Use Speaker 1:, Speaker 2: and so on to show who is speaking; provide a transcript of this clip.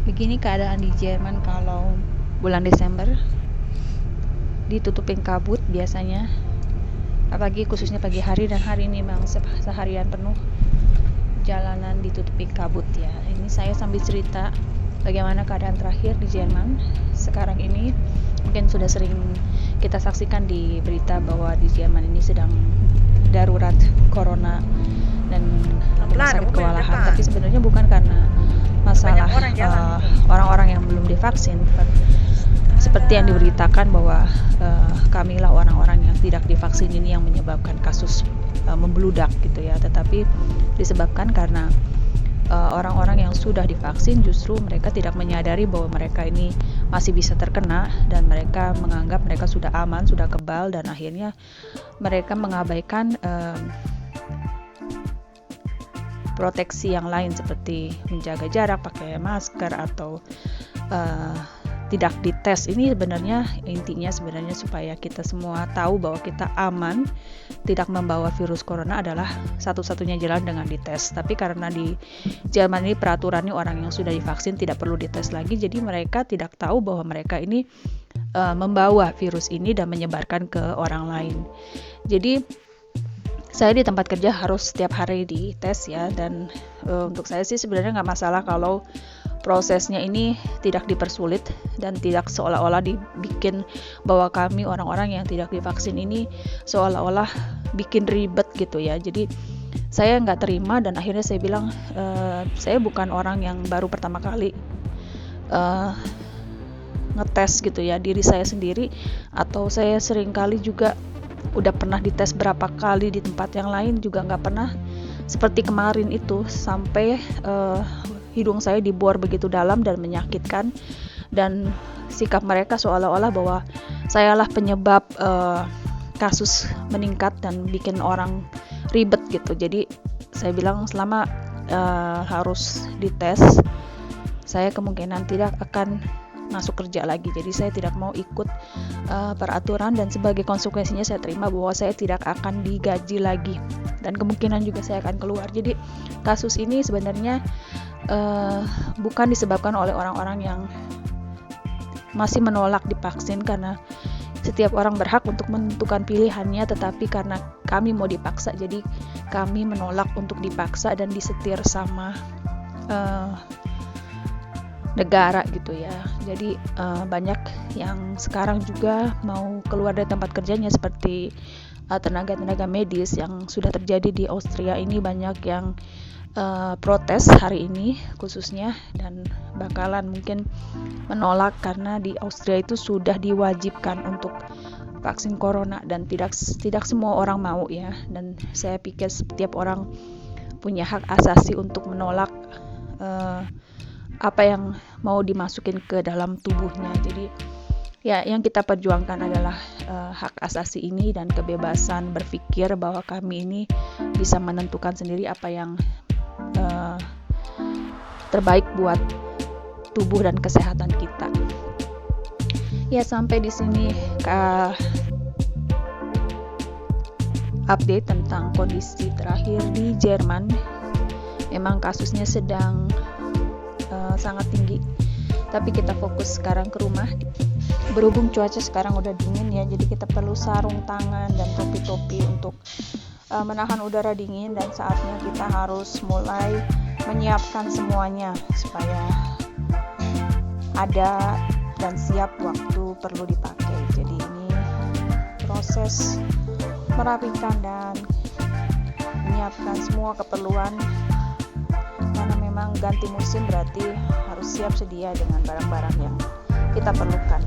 Speaker 1: Begini keadaan di Jerman kalau bulan Desember, ditutupin kabut biasanya, apalagi khususnya pagi hari, dan hari ini memang seharian penuh jalanan ditutupin kabut ya. Ini saya sambil cerita bagaimana keadaan terakhir di Jerman sekarang ini. Mungkin sudah sering kita saksikan di berita bahwa di Jerman ini sedang darurat corona dan sangat kewalahan. Tapi sebenarnya bukan karena masalah orang-orang yang belum divaksin, seperti yang diberitakan bahwa kamilah orang-orang yang tidak divaksin ini yang menyebabkan kasus membludak gitu ya. Tetapi disebabkan karena orang-orang yang sudah divaksin justru mereka tidak menyadari bahwa mereka ini masih bisa terkena, dan mereka menganggap mereka sudah aman, sudah kebal, dan akhirnya mereka mengabaikan proteksi yang lain seperti menjaga jarak, pakai masker, atau tidak dites. Ini sebenarnya intinya supaya kita semua tahu bahwa kita aman, tidak membawa virus corona adalah satu-satunya jalan dengan dites. Tapi karena di Jerman ini peraturannya orang yang sudah divaksin tidak perlu dites lagi, jadi mereka tidak tahu bahwa mereka ini membawa virus ini dan menyebarkan ke orang lain. Jadi saya di tempat kerja harus setiap hari dites ya, dan untuk saya sih sebenarnya nggak masalah kalau prosesnya ini tidak dipersulit dan tidak seolah-olah dibikin bahwa kami orang-orang yang tidak divaksin ini seolah-olah bikin ribet gitu ya. Jadi saya nggak terima, dan akhirnya saya bilang saya bukan orang yang baru pertama kali ngetes gitu ya diri saya sendiri, atau saya sering kali juga udah pernah dites berapa kali di tempat yang lain juga nggak pernah seperti kemarin itu, sampai hidung saya dibuar begitu dalam dan menyakitkan, dan sikap mereka seolah-olah bahwa sayalah penyebab kasus meningkat dan bikin orang ribet gitu. Jadi saya bilang selama harus dites, saya kemungkinan tidak akan masuk kerja lagi. Jadi saya tidak mau ikut peraturan, dan sebagai konsekuensinya saya terima bahwa saya tidak akan digaji lagi, dan kemungkinan juga saya akan keluar. Jadi kasus ini sebenarnya bukan disebabkan oleh orang-orang yang masih menolak divaksin, karena setiap orang berhak untuk menentukan pilihannya, tetapi karena kami mau dipaksa, jadi kami menolak untuk dipaksa dan disetir sama negara gitu ya. Jadi banyak yang sekarang juga mau keluar dari tempat kerjanya, seperti tenaga-tenaga medis yang sudah terjadi di Austria ini. Banyak yang protes hari ini khususnya, dan bakalan mungkin menolak karena di Austria itu sudah diwajibkan untuk vaksin corona, dan tidak semua orang mau ya. Dan saya pikir setiap orang punya hak asasi untuk menolak apa yang mau dimasukin ke dalam tubuhnya. Jadi ya, yang kita perjuangkan adalah hak asasi ini dan kebebasan berpikir bahwa kami ini bisa menentukan sendiri apa yang terbaik buat tubuh dan kesehatan kita. Ya, sampai di sini update tentang kondisi terakhir di Jerman. Memang kasusnya sedang sangat tinggi, tapi kita fokus sekarang ke rumah. Berhubung cuaca sekarang udah dingin ya, jadi kita perlu sarung tangan dan topi-topi untuk menahan udara dingin, dan saatnya kita harus mulai menyiapkan semuanya supaya ada dan siap waktu perlu dipakai. Jadi ini proses merapikan dan menyiapkan semua keperluan, karena memang ganti musim berarti harus siap sedia dengan barang-barang yang kita perlukan.